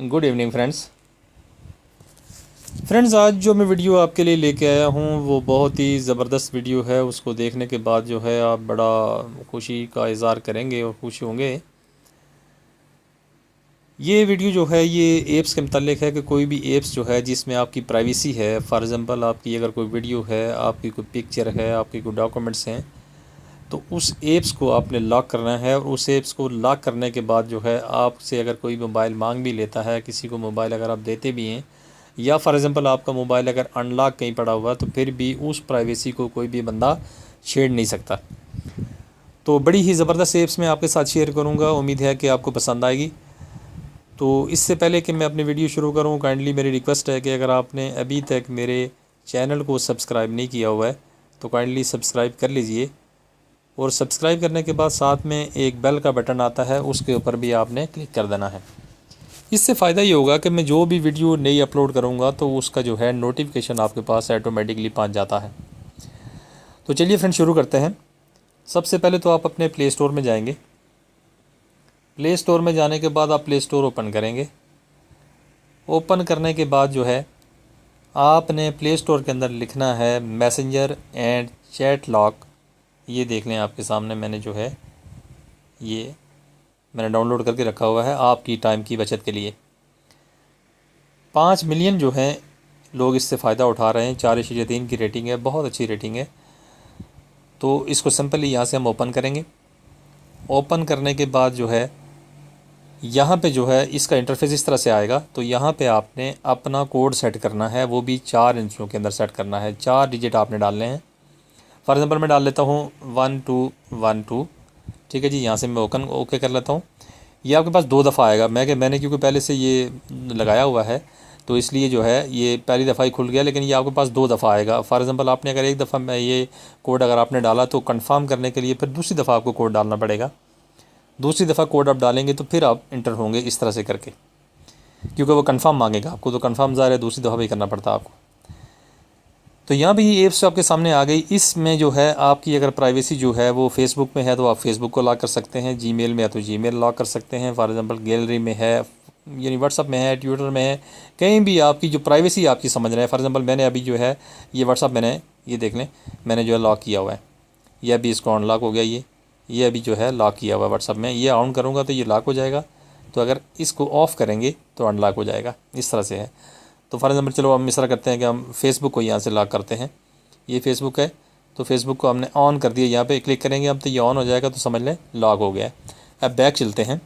Good evening friends, आज जो मैं वीडियो आपके लिए लेके आया हूँ वो बहुत ही ज़बरदस्त वीडियो है। उसको देखने के बाद जो है आप बड़ा खुशी का इज़हार करेंगे और खुश होंगे। ये वीडियो जो है ये ऐप्स के मुतालिक है कि कोई भी ऐप्स जो है जिसमें आपकी प्राइवेसी है, फॉर एग्ज़ाम्पल आपकी अगर कोई वीडियो है, आपकी कोई पिक्चर है, आपके कोई डॉक्यूमेंट्स हैं, तो उस ऐप्स को आपने लॉक करना है। और उस ऐप्स को लॉक करने के बाद जो है आपसे अगर कोई मोबाइल मांग भी लेता है, किसी को मोबाइल अगर आप देते भी हैं, या फॉर एग्ज़ाम्पल आपका मोबाइल अगर अनलॉक कहीं पड़ा हुआ, तो फिर भी उस प्राइवेसी को कोई भी बंदा छेड़ नहीं सकता। तो बड़ी ही ज़बरदस्त ऐप्स मैं आपके साथ शेयर करूँगा, उम्मीद है कि आपको पसंद आएगी। तो इससे पहले कि मैं अपनी वीडियो शुरू करूँ, काइंडली मेरी रिक्वेस्ट है कि अगर आपने अभी तक मेरे चैनल को सब्सक्राइब नहीं किया हुआ है तो काइंडली सब्सक्राइब कर लीजिए। और सब्सक्राइब करने के बाद साथ में एक बेल का बटन आता है, उसके ऊपर भी आपने क्लिक कर देना है। इससे फ़ायदा ये होगा कि मैं जो भी वीडियो नई अपलोड करूँगा तो उसका जो है नोटिफिकेशन आपके पास ऑटोमेटिकली पहुँच जाता है। तो चलिए फ्रेंड शुरू करते हैं। सबसे पहले तो आप अपने प्ले स्टोर में जाएंगे। प्ले स्टोर में जाने के बाद आप प्ले स्टोर ओपन करेंगे। ओपन करने के बाद जो है आपने प्ले स्टोर के अंदर लिखना है मैसेंजर एंड चैट लॉक। ये देख लें आपके सामने मैंने जो है ये मैंने डाउनलोड करके रखा हुआ है आपकी टाइम की बचत के लिए। 5 मिलियन जो हैं लोग इससे फ़ायदा उठा रहे हैं। 4.3 की रेटिंग है, बहुत अच्छी रेटिंग है। तो इसको सिंपली यहाँ से हम ओपन करेंगे। ओपन करने के बाद जो है यहाँ पे जो है इसका इंटरफेस इस तरह से आएगा। तो यहाँ पे आपने अपना कोड सेट करना है, वो भी 4 अंकों के अंदर सेट करना है। 4 डिजिट आपने डालने हैं। फॉर एग्ज़ाम्पल मैं डाल लेता हूँ 1212। ठीक है जी, यहाँ से मैं ओके कर लेता हूँ। ये आपके पास 2 दफ़ा आएगा। मैंने क्योंकि पहले से ये लगाया हुआ है तो इसलिए जो है ये पहली दफ़ा ही खुल गया, लेकिन ये आपके पास 2 दफ़ा आएगा। फॉर एग्ज़ाम्पल आपने अगर एक दफ़ा में ये कोड अगर आपने डाला तो कंफर्म करने के लिए फिर दूसरी दफ़ा आपको कोड डालना पड़ेगा। दूसरी दफ़ा कोड आप डालेंगे तो फिर आप इंटर होंगे इस तरह से करके, क्योंकि वो कंफर्म मांगेगा आपको। तो कंफर्म ज़ाहिर है दूसरी दफ़ा भी करना पड़ता है आपको। तो यहाँ भी ये ऐप्स आपके सामने आ गई। इसमें जो है आपकी अगर प्राइवेसी जो है वो फेसबुक में है तो आप फेसबुक को लॉक कर सकते हैं, जीमेल में है तो जीमेल लॉक कर सकते हैं, फॉर एग्ज़ाम्पल गैलरी में है, यानी व्हाट्सअप में है, ट्विटर में है, कहीं भी आपकी जो प्राइवेसी आपकी समझ रहे हैं। फॉर एग्ज़ाम्पल मैंने अभी जो है ये व्हाट्सअप मैंने ये देख लें मैंने जो है लॉक किया हुआ है। ये अभी इसको अनलॉक हो गया। ये अभी जो है लॉक किया हुआ है व्हाट्सअप में। ये ऑन करूँगा तो ये लॉक हो जाएगा, तो अगर इसको ऑफ़ करेंगे तो अनलॉक हो जाएगा। इस तरह से है। तो फॉर एग्ज़ाम्पल चलो हम इस तरह करते हैं कि हम फेसबुक को यहाँ से लॉक करते हैं। ये फेसबुक है तो फेसबुक को हमने ऑन कर दिया। यहाँ पे क्लिक करेंगे हम तो ये ऑन हो जाएगा, तो समझ लें लॉक हो गया है। अब बैक चलते हैं।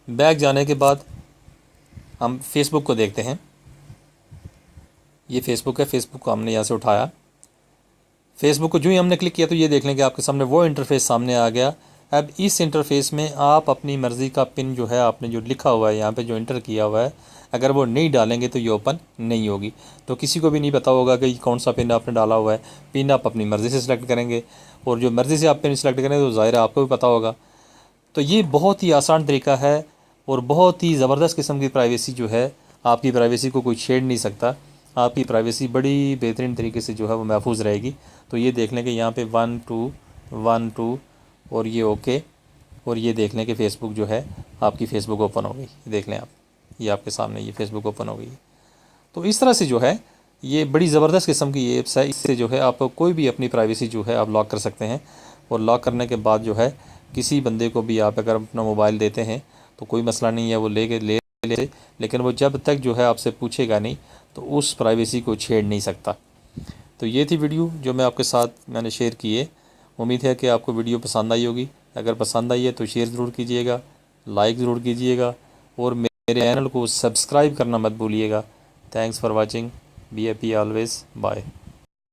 बैक जाने के बाद हम फेसबुक को देखते हैं। ये फेसबुक है, फेसबुक को हमने यहाँ से उठाया। फेसबुक को जो ही हमने क्लिक किया तो ये देख लें कि आपके सामने वो इंटरफेस सामने आ गया। अब इस इंटरफेस में आप अपनी मर्ज़ी का पिन जो है आपने जो लिखा हुआ है यहाँ पे जो इंटर किया हुआ है, अगर वो नहीं डालेंगे तो ये ओपन नहीं होगी। तो किसी को भी नहीं पता होगा कि कौन सा पिन आपने डाला हुआ है। पिन आप अपनी मर्ज़ी से सिलेक्ट करेंगे, और जो मर्ज़ी से आप पिन सिलेक्ट करेंगे तो ज़ाहिर है आपको भी पता होगा। तो ये बहुत ही आसान तरीका है और बहुत ही ज़बरदस्त किस्म की प्राइवेसी जो है, आपकी प्राइवेसी को कोई छेड़ नहीं सकता। आपकी प्राइवेसी बड़ी बेहतरीन तरीके से जो है वो महफूज रहेगी। तो ये देख लें कि यहाँ पे 1212 और ये ओके, और ये देख लें कि फ़ेसबुक जो है आपकी फ़ेसबुक ओपन हो गई। देख लें आप, ये आपके सामने ये फ़ेसबुक ओपन हो गई। तो इस तरह से जो है ये बड़ी ज़बरदस्त किस्म की ऐप्स है। इससे जो है आप कोई भी अपनी प्राइवेसी जो है आप लॉक कर सकते हैं। और लॉक करने के बाद जो है किसी बंदे को भी आप अगर अपना मोबाइल देते हैं तो कोई मसला नहीं है, वो ले, लेकिन वो जब तक जो है आपसे पूछेगा नहीं तो उस प्राइवेसी को छेड़ नहीं सकता। तो ये थी वीडियो जो मैं आपके साथ मैंने शेयर की है। उम्मीद है कि आपको वीडियो पसंद आई होगी। अगर पसंद आई है तो शेयर ज़रूर कीजिएगा, लाइक ज़रूर कीजिएगा, और मेरे चैनल को सब्सक्राइब करना मत भूलिएगा। Thanks for watching. Be happy always. Bye.